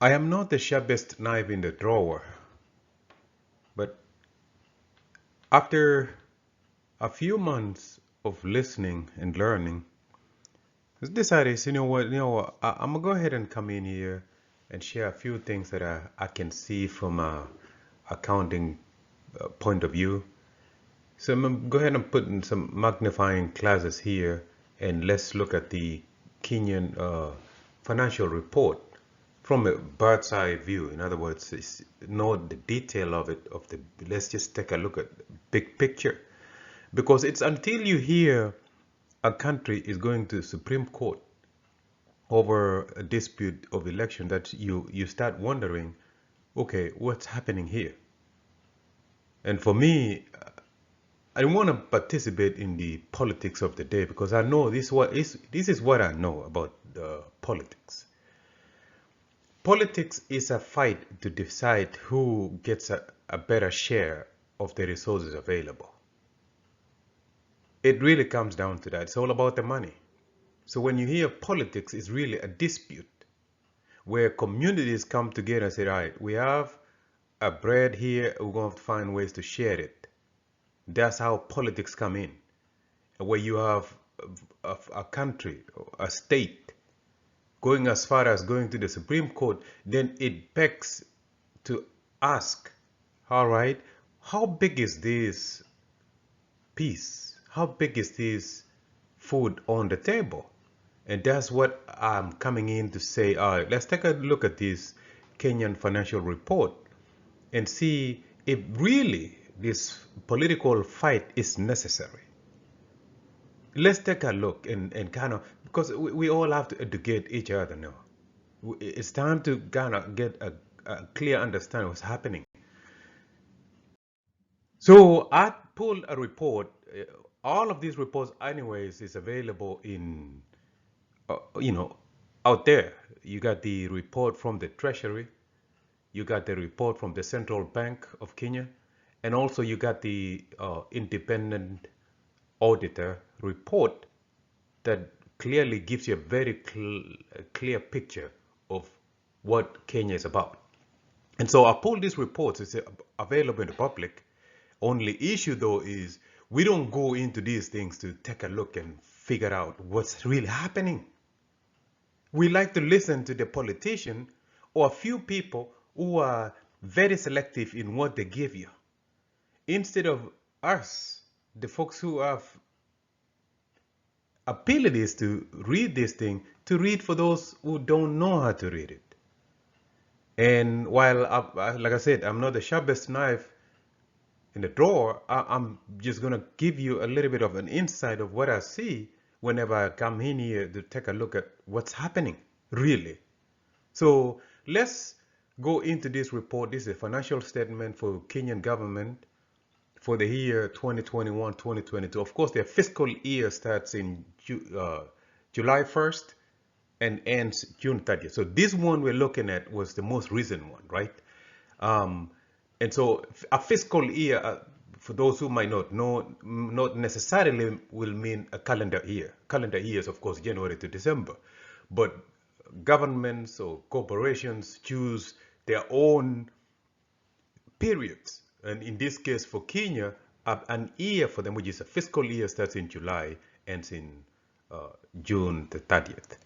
I am not the sharpest knife in the drawer, but after a few months of listening and learning, I decided, I'm gonna go ahead and come in here and share a few things that I can see from a accounting point of view. So I'm gonna go ahead and put in some magnifying glasses here, and let's look at the Kenyan financial report from a bird's eye view. In other words, it's not the detail of it. Let's just take a look at the big picture, because it's until you hear a country is going to Supreme Court over a dispute of election that you start wondering, okay, what's happening here? And for me, I want to participate in the politics of the day because I know this is what I know about politics. Politics is a fight to decide who gets a better share of the resources available. It really comes down to that. It's all about the money. So when you hear politics, it's really a dispute where communities come together and say, all right, we have a bread here, we're going to have to find ways to share it. That's how politics come in, where you have a country, a state, going as far as going to the Supreme Court, then it begs to ask, all right, how big is this piece? How big is this food on the table? And that's what I'm coming in to say. All right, let's take a look at this Kenyan financial report and see if really this political fight is necessary. Let's take a look and kind of, because we all have to educate each other now. It's time to kind of get a clear understanding of what's happening. So I pulled a report. All of these reports, anyways, is available in, you know, out there. You got the report from the Treasury, you got the report from the Central Bank of Kenya, and also you got the independent auditor report that clearly gives you a very clear picture of what Kenya is about. And so I pulled these reports. It's available in the public. Only issue though is we don't go into these things to take a look and figure out what's really happening. We like to listen to the politician or a few people who are very selective in what they give you, instead of us, the folks who have abilities to read this thing, to read for those who don't know how to read it. And while, like I said, I'm not the sharpest knife in the drawer, I'm just going to give you a little bit of an insight of what I see whenever I come in here to take a look at what's happening, really. So let's go into this report. This is a financial statement for Kenyan government for the year 2021-2022. Of course, their fiscal year starts in July 1st and ends June 30th. So this one we're looking at was the most recent one, right? Um, and so a fiscal year, for those who might not know, not necessarily will mean a calendar year. Calendar year is, of course, January to December. But governments or corporations choose their own periods. And in this case, for Kenya, an year for them, which is a fiscal year, starts in July, ends in June the 30th.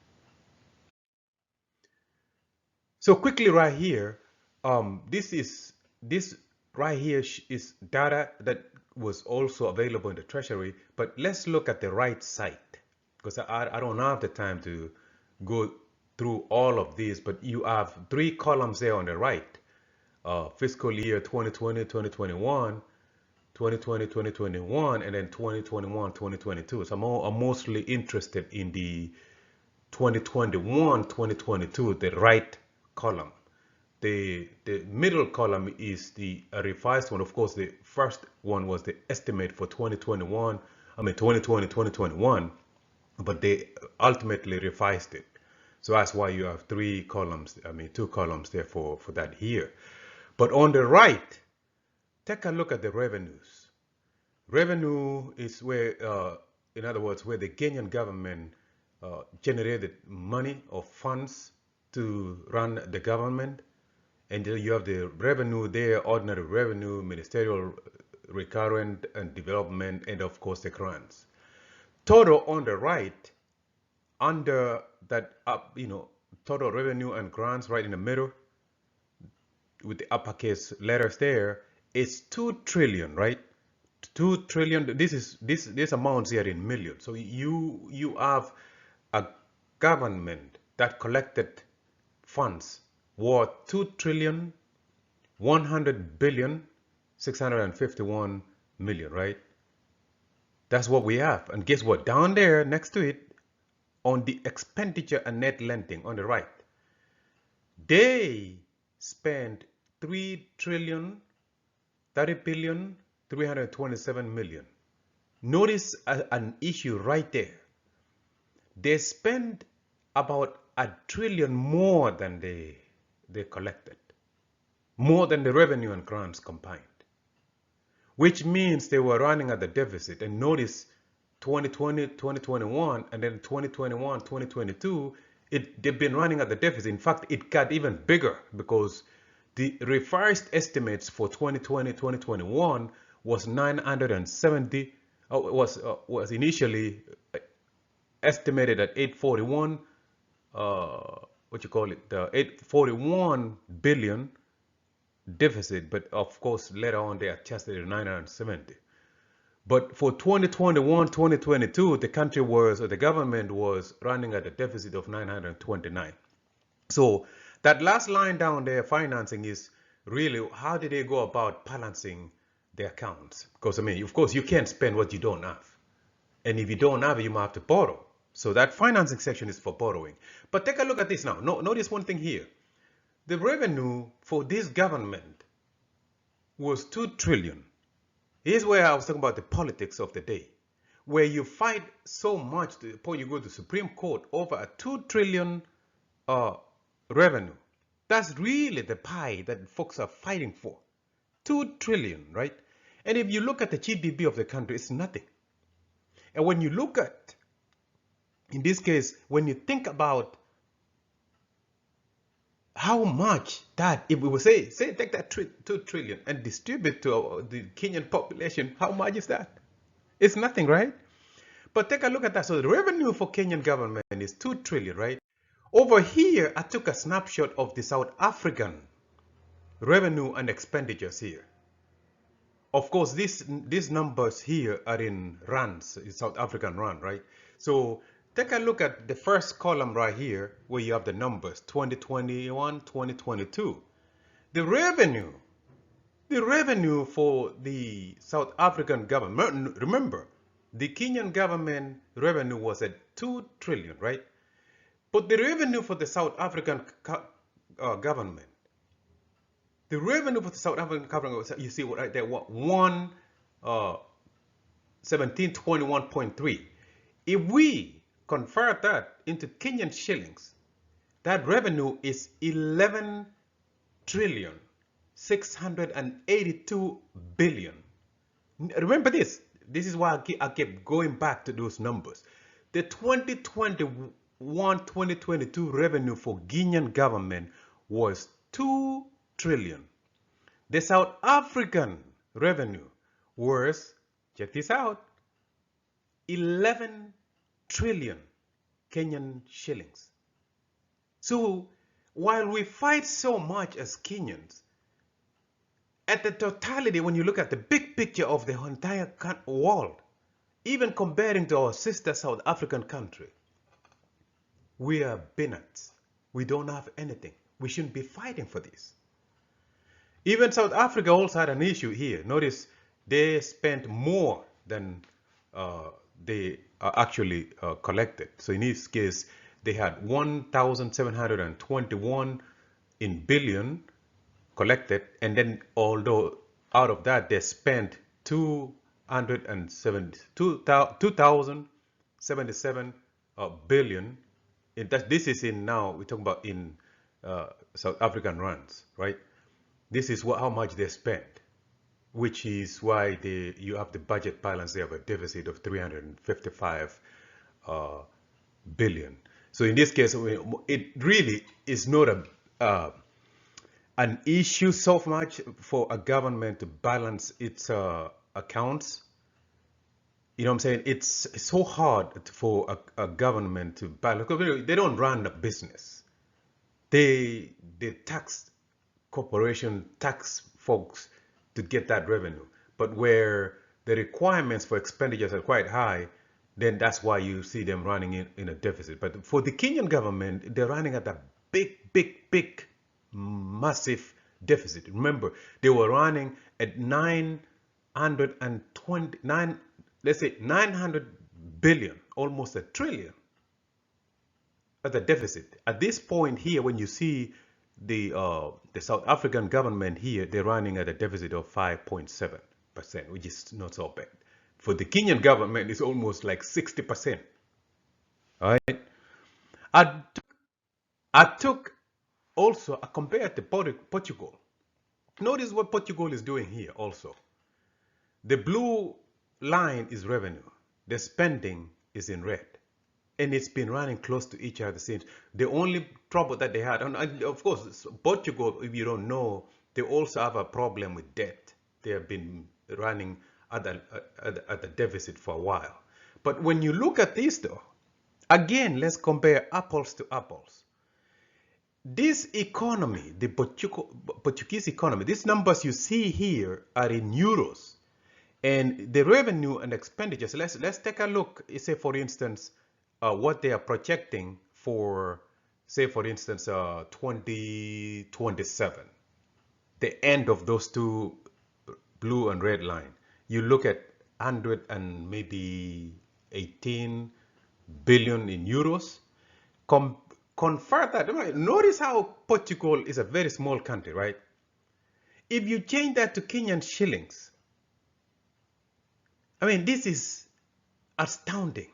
So quickly right here, this right here is data that was also available in the Treasury. But let's look at the right side, because I don't have the time to go through all of these. But you have three columns there on the right: fiscal year 2020, 2021, 2020, 2021, and then 2021, 2022. So I'm mostly interested in the 2021, 2022, the right column. The middle column is the revised one. Of course, the first one was the estimate for 2021, 2020, 2021, but they ultimately revised it. So that's why you have three columns, two columns there for that year. But on the right, take a look at the revenues. Revenue is where, in other words, where the Kenyan government generated money or funds to run the government, and you have the revenue there, ordinary revenue, ministerial, recurrent, and development, and of course the grants. Total on the right, under that up, total revenue and grants right in the middle, with the uppercase letters there, is 2 trillion, right? 2 trillion. This amounts here in millions. So you have a government that collected funds worth 2 trillion 100 billion 651 million, right? That's what we have. And guess what? Down there next to it, on the expenditure and net lending on the right, they spent 3 trillion 30 billion 327 million. Notice an issue right there. They spent about a trillion more than they collected, more than the revenue and grants combined, which means they were running at the deficit. And notice 2020, 2021, and then 2021, 2022, they've been running at the deficit. In fact, it got even bigger because the revised estimates for 2020, 2021 was 970, was initially estimated at 841, the 841 billion deficit, but of course later on they adjusted it to 970. But for 2021, 2022, the government was running at a deficit of 929. So that last line down there, financing, is really how did they go about balancing the accounts? Because I mean, of course, you can't spend what you don't have. And if you don't have it, you might have to borrow. So that financing section is for borrowing. But take a look at this now. Notice one thing here. The revenue for this government was 2 trillion. Here's where I was talking about the politics of the day, where you fight so much to the point you go to the Supreme Court over a 2 trillion revenue. That's really the pie that folks are fighting for. 2 trillion, right? And if you look at the GDP of the country, it's nothing. And when you look at, in this case, when you think about how much that, if we would say take that 2 trillion and distribute to the Kenyan population, how much is that? It's nothing, right? But take a look at that. So the revenue for Kenyan government is 2 trillion, right? Over here, I took a snapshot of the South African revenue and expenditures here. Of course, these numbers here are in rands, in South African rand, right? So take a look at the first column right here, where you have the numbers, 2021, 2022. The revenue for the South African government, remember, the Kenyan government revenue was at 2 trillion, right? But the revenue for the South African government, the revenue for the South African government, you see right there, 1721.3. If we convert that into Kenyan shillings, that revenue is 11 trillion 682 billion. Remember this. This is why I kept going back to those numbers. The 2021-2022 revenue for Kenyan government was 2 trillion. The South African revenue was, check this out, 11 trillion Kenyan shillings. So while we fight so much as Kenyans, at the totality, when you look at the big picture of the entire world, even comparing to our sister South African country, we are peanuts. We don't have anything. We shouldn't be fighting for this. Even South Africa also had an issue here. Notice they spent more than they actually collected. So in this case, they had 1,721 in billion collected, and then although out of that they spent 2,077 billion. This is in, now we're talking about in South African rands, right? This is how much they spent, which is why you have the budget balance there of a deficit of 355 billion. So in this case, it really is not an issue so much for a government to balance its accounts. You know what I'm saying? It's so hard for a government to balance, because they don't run a business. They tax corporation, tax folks to get that revenue. But where the requirements for expenditures are quite high, then that's why you see them running in a deficit. But for the Kenyan government, they're running at a big, massive deficit. Remember, they were running at 929, let's say 900 billion, almost a trillion at a deficit. At this point here, when you see the South African government here, they're running at a deficit of 5.7%, which is not so bad. For the Kenyan government, it's almost like 60%. All right. I, I took also, I compared to Portugal. Notice what Portugal is doing here also. The blue line is revenue. The spending is in red. And it's been running close to each other since. The only trouble that they had, and of course, Portugal, if you don't know, they also have a problem with debt. They have been running at a deficit for a while. But when you look at this, though, again, let's compare apples to apples. This economy, the Portuguese economy, these numbers you see here are in euros. And the revenue and expenditures, let's take a look, say for instance, what they are projecting for, say for instance, 2027, the end of those two blue and red line. You look at 100 and maybe 18 billion in euros. Convert that. Notice how Portugal is a very small country, right? If you change that to Kenyan shillings, I mean, this is astounding.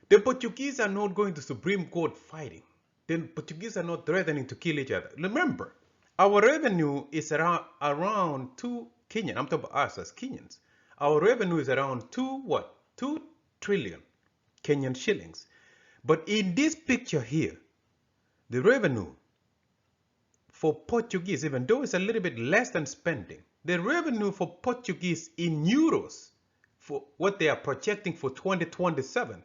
The Portuguese are not going to Supreme Court fighting. The Portuguese are not threatening to kill each other. Remember, our revenue is around 2 Kenyan. I'm talking about us as Kenyans. Our revenue is around 2 trillion Kenyan shillings. But in this picture here, the revenue for Portuguese, even though it's a little bit less than spending, the revenue for Portuguese in euros for what they are projecting for 2027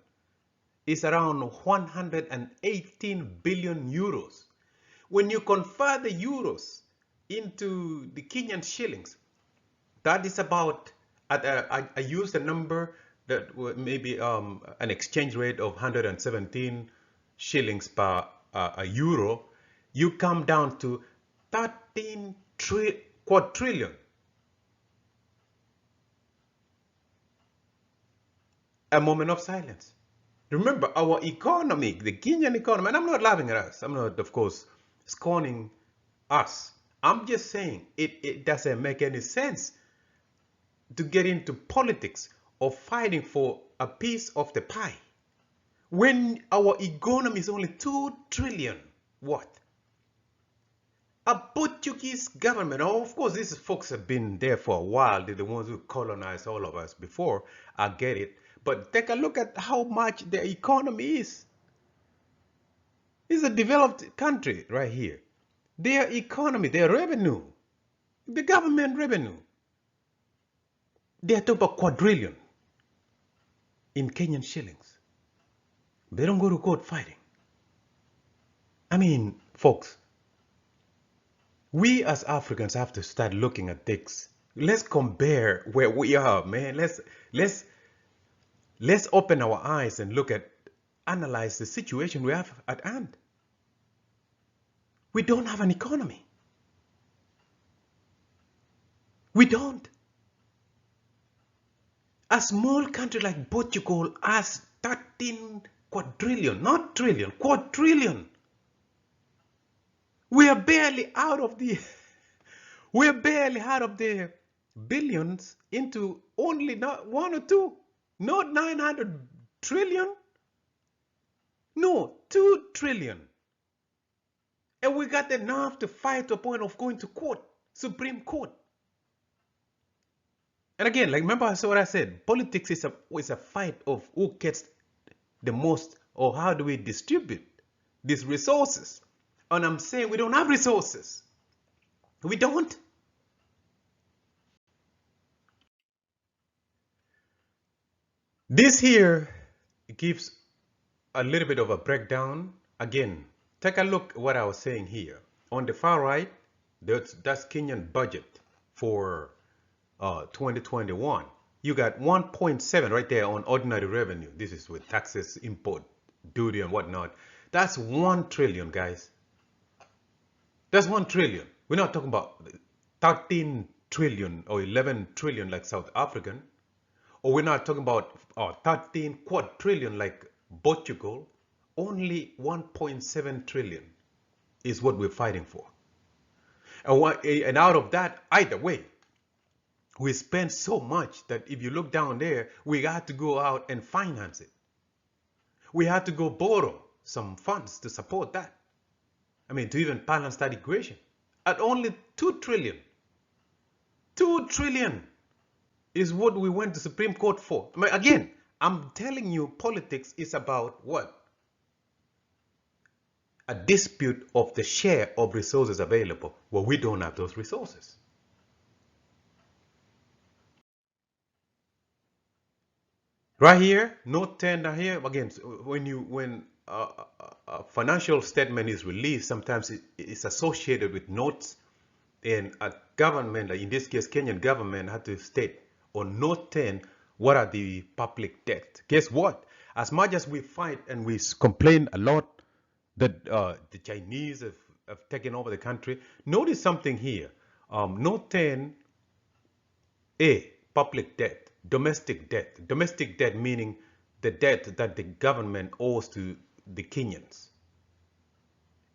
is around 118 billion euros. When you convert the euros into the Kenyan shillings, that is about, I used a number that maybe an exchange rate of 117 shillings per a euro. You come down to 13 quadrillion. A moment of silence. Remember, our economy, the Kenyan economy, and I'm not laughing at us. I'm not, of course, scorning us. I'm just saying it doesn't make any sense to get into politics of fighting for a piece of the pie when our economy is only 2 trillion. What? A Portuguese government, oh, of course, these folks have been there for a while. They're the ones who colonized all of us before. I get it. But take a look at how much their economy is. It's a developed country right here. Their economy, their revenue, the government revenue, they are talking about quadrillion in Kenyan shillings. They don't go to court fighting. I mean, folks, we as Africans have to start looking at things. Let's compare where we are, man. Let's open our eyes and analyze the situation we have at hand. We don't have an economy. We don't. A small country like Portugal has 13 quadrillion, not trillion, quadrillion. We are barely out of the billions into only not 1 or 2. Not 900 trillion. No, 2 trillion. And we got enough to fight to a point of going to court, Supreme Court. And again, like remember what I said, politics is a fight of who gets the most or how do we distribute these resources? And I'm saying we don't have resources. We don't. This here gives a little bit of a breakdown. Again, take a look at what I was saying here. On the far right, that's Kenyan budget for 2021. You got 1.7 right there on ordinary revenue. This is with taxes, import, duty, and whatnot. That's 1 trillion, guys. That's 1 trillion. We're not talking about 13 trillion or 11 trillion like South African. Or we're not talking about 13 quadrillion like Portugal. Only 1.7 trillion is what we're fighting for. And out of that, either way, we spend so much that if you look down there, we got to go out and finance it. We had to go borrow some funds to support that. I mean, to even balance that equation. At only 2 trillion. 2 trillion is what we went to Supreme Court for. I mean, again, I'm telling you, politics is about what? A dispute of the share of resources available. Well, we don't have those resources. Right here, note 10 here, again, when a financial statement is released, sometimes it's associated with notes, and a government, like in this case, Kenyan government, had to state on note 10, what are the public debt? Guess what? As much as we fight and we complain a lot that the Chinese have taken over the country, notice something here. Note 10A, public debt, domestic debt. Domestic debt meaning the debt that the government owes to the Kenyans.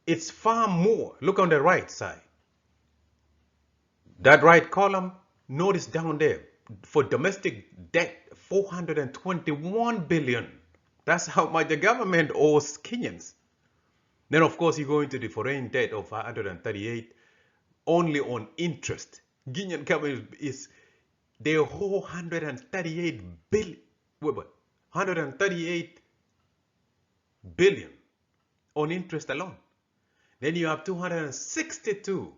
It's far more. Look on the right side. That right column, notice down there, for domestic debt, 421 billion. That's how much the government owes Kenyans. Then, of course, you go into the foreign debt of 138, only on interest. Kenyan government is their whole 138 billion, 138 billion on interest alone. Then you have 262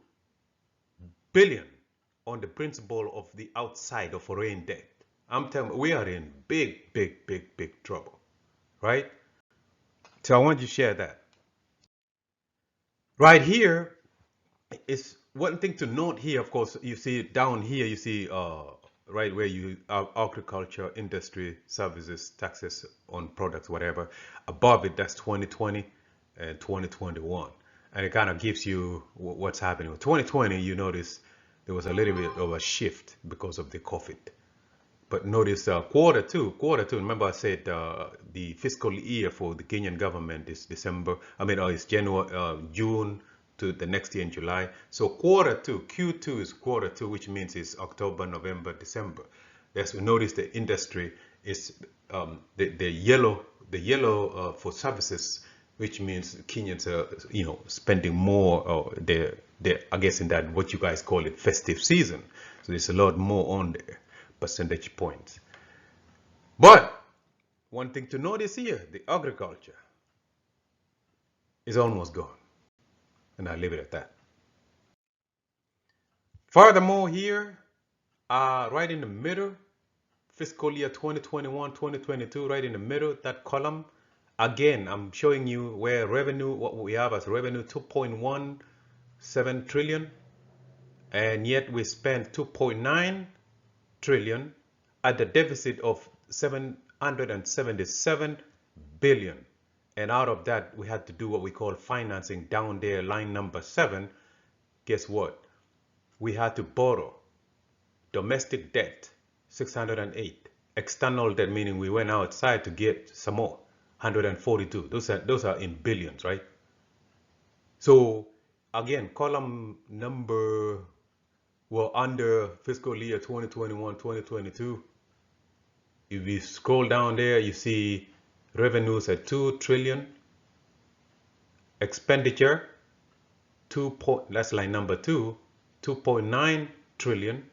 billion on the principal of the outside of foreign debt. I'm telling you, we are in big, big, big, big trouble, right? So I want you to share that. Right here is one thing to note here. Of course, you see down here, you see right where you have agriculture, industry, services, taxes on products, whatever. Above it, that's 2020 and 2021. And it kind of gives you what's happening. With 2020, you notice there was a little bit of a shift because of the COVID. But notice quarter two, remember I said the fiscal year for the Kenyan government is it's June to the next year in July. So quarter two, Q2 is quarter two, which means it's October, November, December. Yes, we notice the industry is the yellow for services, which means Kenyans are spending more. They're I guess in that what you guys call it festive season. So there's a lot more on there, percentage points. But one thing to notice here, the agriculture is almost gone. And I'll leave it at that. Furthermore here, right in the middle, fiscal year 2021, 2022, right in the middle, that column, again, I'm showing you where revenue, what we have as revenue, 2.17 trillion, and yet we spent 2.9 trillion at the deficit of 777 billion. And out of that, we had to do what we call financing down there, line number 7. Guess what? We had to borrow domestic debt, 608. External debt, meaning we went outside to get some more, 142. Those are in billions, right? So again, column number, under fiscal year 2021, 2022. If you scroll down there, you see revenues at 2 trillion, expenditure, that's line number 2, 2.9 trillion.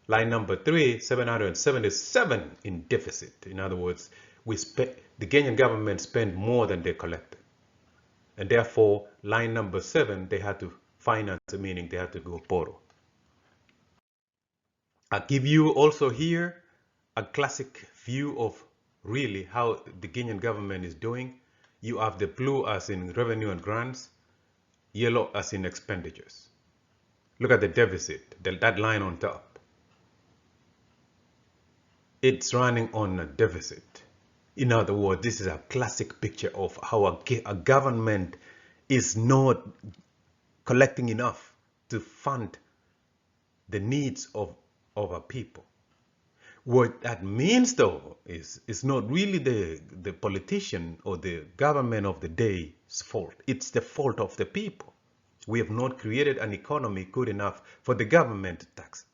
Line number 3, 777 in deficit. In other words, the Kenyan government spent more than they collected. And therefore, line number 7, they had to finance, meaning they had to go borrow. I'll give you also here a classic view of really how the Kenyan government is doing. You have the blue as in revenue and grants, yellow as in expenditures. Look at the deficit, that line on top. It's running on a deficit. In other words, this is a classic picture of how a government is not collecting enough to fund the needs of a people. What that means, though, is it's not really the politician or the government of the day's fault. It's the fault of the people. We have not created an economy good enough for the government to tax.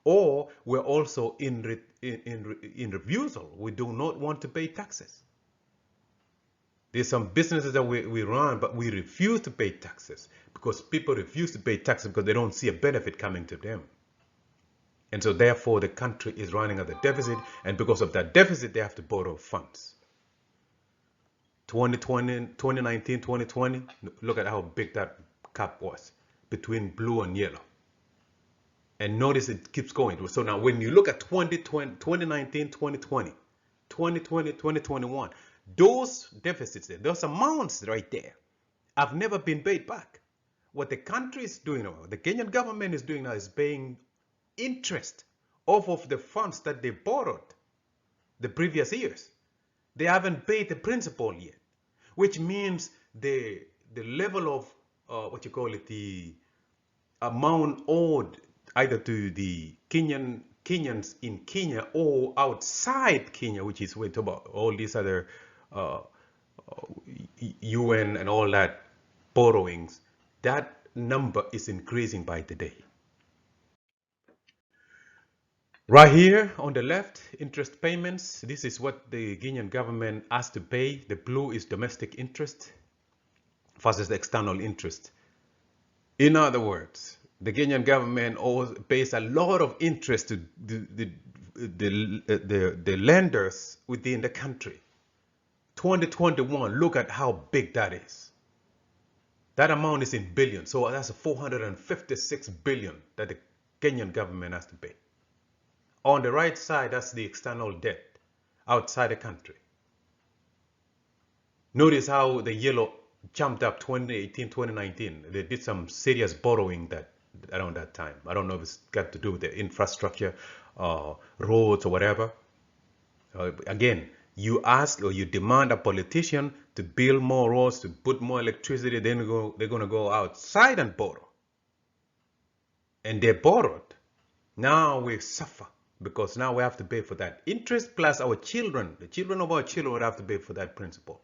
Or we're also in refusal. We do not want to pay taxes. There's some businesses that we run, but we refuse to pay taxes because people refuse to pay taxes because they don't see a benefit coming to them. And so therefore the country is running at a deficit, and because of that deficit they have to borrow funds. 2019, 2020, look at how big that gap was between blue and yellow. And notice it keeps going. So now when you look at 2019, 2020, 2020, 2021, those deficits there, those amounts right there have never been paid back. What the country is doing now, the Kenyan government is doing now, is paying interest off of the funds that they borrowed the previous years. They haven't paid the principal yet, which means the level of the amount owed either to the Kenyans in Kenya or outside Kenya, which is we talk about all these other UN and all that borrowings, that number is increasing by the day. Right here on the left, interest payments. This is what the Kenyan government has to pay. The blue is domestic interest versus the external interest. In other words, the Kenyan government pays a lot of interest to the lenders within the country. 2021, look at how big that is. That amount is in billions. So that's 456 billion that the Kenyan government has to pay. On the right side, that's the external debt outside the country. Notice how the yellow jumped up 2018, 2019. They did some serious borrowing around that time. I don't know if it's got to do with the infrastructure, roads or whatever. Again, you ask or you demand a politician to build more roads, to put more electricity, then they're going to go outside and borrow. And they borrowed. Now we suffer because now we have to pay for that interest, plus our children, the children of our children would have to pay for that principal.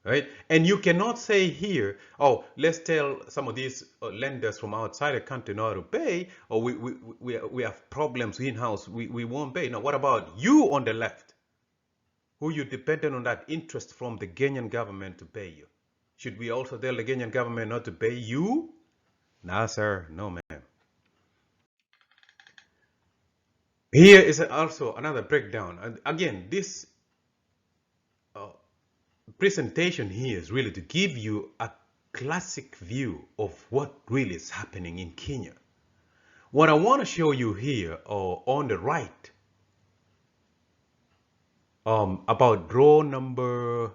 Right? And you cannot say here, oh, let's tell some of these lenders from outside the country not to pay, or we have problems in-house, we won't pay. Now, what about you on the left, who you dependent on that interest from the Kenyan government to pay you? Should we also tell the Kenyan government not to pay you? Nah, sir, no, ma'am. Here is also another breakdown. And again, this presentation here is really to give you a classic view of what really is happening in Kenya. What I want to show you here on the right about row number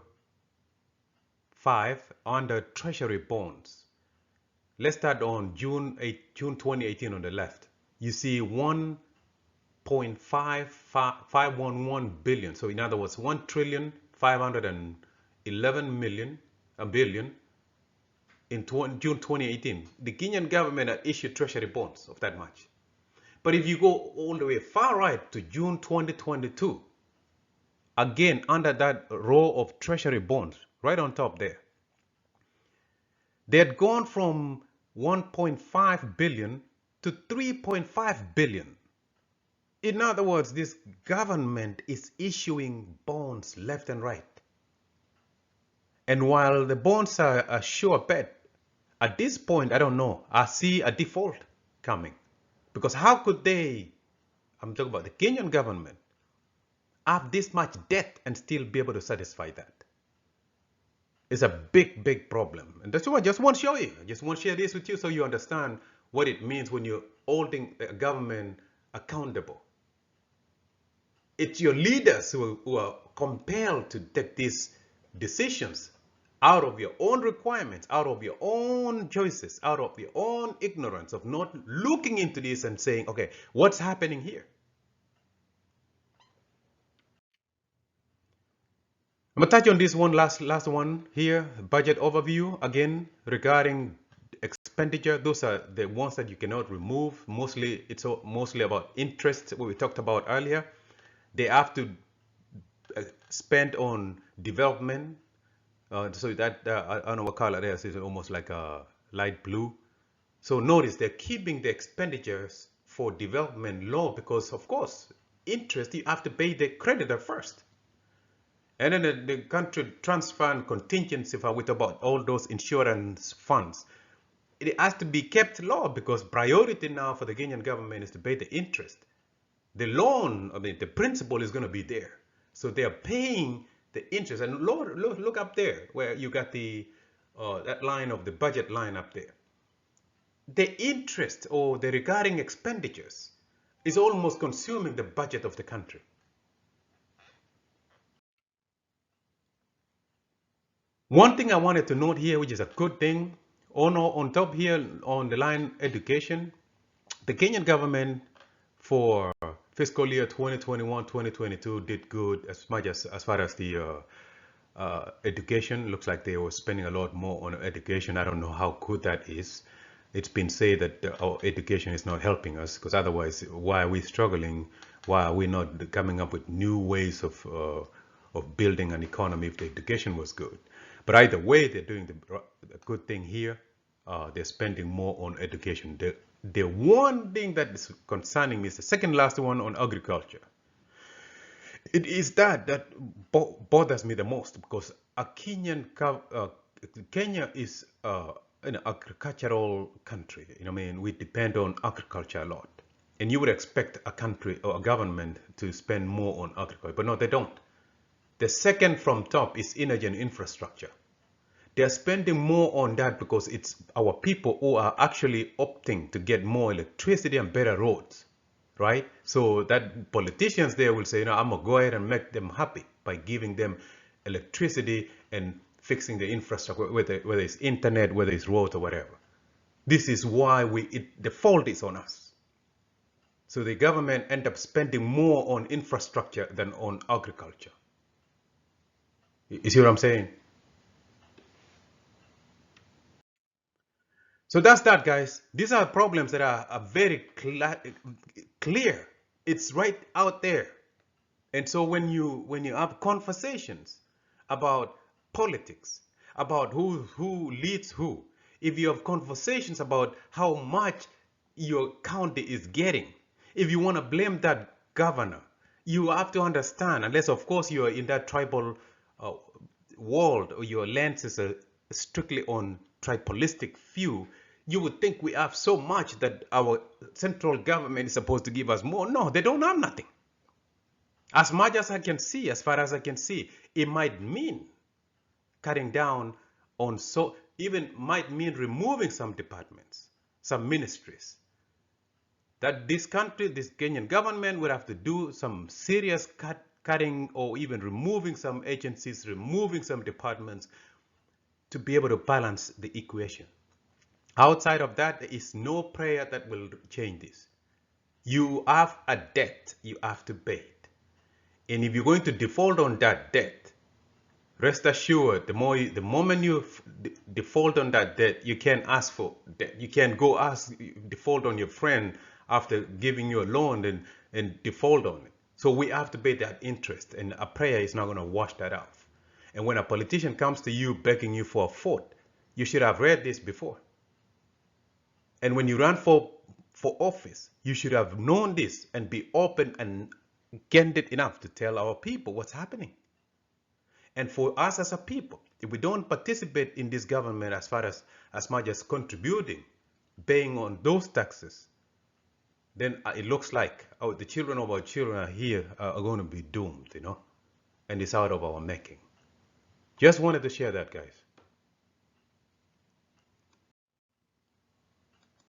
5 under treasury bonds. Let's start on June 2018 on the left. You see 1.511 billion. So in other words, 1,511 billion in June 2018. The Kenyan government had issued treasury bonds of that much. But if you go all the way far right to June 2022, again under that row of treasury bonds, right on top there, they had gone from 1.5 billion to 3.5 billion. In other words, this government is issuing bonds left and right. And while the bonds are a sure bet, at this point, I don't know, I see a default coming. Because how could they, I'm talking about the Kenyan government, have this much debt and still be able to satisfy that? It's a big, big problem. And that's why I just want to show you. I just want to share this with you so you understand what it means when you're holding a government accountable. It's your leaders who are compelled to take these decisions out of your own requirements, out of your own choices, out of your own ignorance of not looking into this and saying, okay, what's happening here? I'm gonna touch on this one last one here, budget overview again regarding expenditure. Those are the ones that you cannot remove. Mostly, it's mostly about interest, what we talked about earlier. They have to spend on development. So that I don't know what color it is. It's almost like a light blue. So notice they're keeping the expenditures for development low because, of course, interest, you have to pay the creditor first. And then the country trust fund contingency fund with about all those insurance funds. It has to be kept low because priority now for the Kenyan government is to pay the interest. The loan, I mean, the principal is going to be there. So they are paying the interest. And look up there where you got the that line of the budget line up there. The interest or the recurring expenditures is almost consuming the budget of the country. One thing I wanted to note here, which is a good thing, on top here on the line education, the Kenyan government for fiscal year 2021-2022 did good as much as far as the education. Looks like they were spending a lot more on education. I don't know how good that is. It's been said that our education is not helping us, because otherwise, why are we struggling? Why are we not coming up with new ways of building an economy if the education was good? But either way, they're doing the good thing here. They're spending more on education. The one thing that is concerning me is the second last one on agriculture. It is that bothers me the most, because Kenya is an agricultural country. You know, I mean, we depend on agriculture a lot, and you would expect a country or a government to spend more on agriculture, but no, they don't. The second from top is energy and infrastructure. They're spending more on that because it's our people who are actually opting to get more electricity and better roads, right? So that politicians there will say, you know, I'm gonna go ahead and make them happy by giving them electricity and fixing the infrastructure, whether it's internet, whether it's roads or whatever. This is why the fault is on us. So the government end up spending more on infrastructure than on agriculture. You see what I'm saying? So that's that, guys. These are problems that are very clear. It's right out there. And so when you have conversations about politics, about who leads who, if you have conversations about how much your county is getting, if you want to blame that governor, you have to understand, unless of course you are in that tribal world or your lens is strictly on tribalistic view, you would think we have so much that our central government is supposed to give us more. No, they don't have nothing. As much as I can see, as far as I can see, it might mean cutting down on, so even might mean removing some departments, some ministries. That this country, this Kenyan government would have to do some serious cutting or even removing some agencies, removing some departments to be able to balance the equation. Outside of that, there is no prayer that will change this. You have a debt, you have to pay it. And if you're going to default on that debt, rest assured, the moment you default on that debt, you can't ask for debt. You can't go default on your friend after giving you a loan and default on it. So we have to pay that interest, and a prayer is not going to wash that off. And when a politician comes to you begging you for a vote, you should have read this before. And when you run for office, you should have known this and be open and candid enough to tell our people what's happening. And for us as a people, if we don't participate in this government as much as contributing, paying on those taxes, then it looks like the children of our children are here are going to be doomed, and it's out of our making. Just wanted to share that, guys.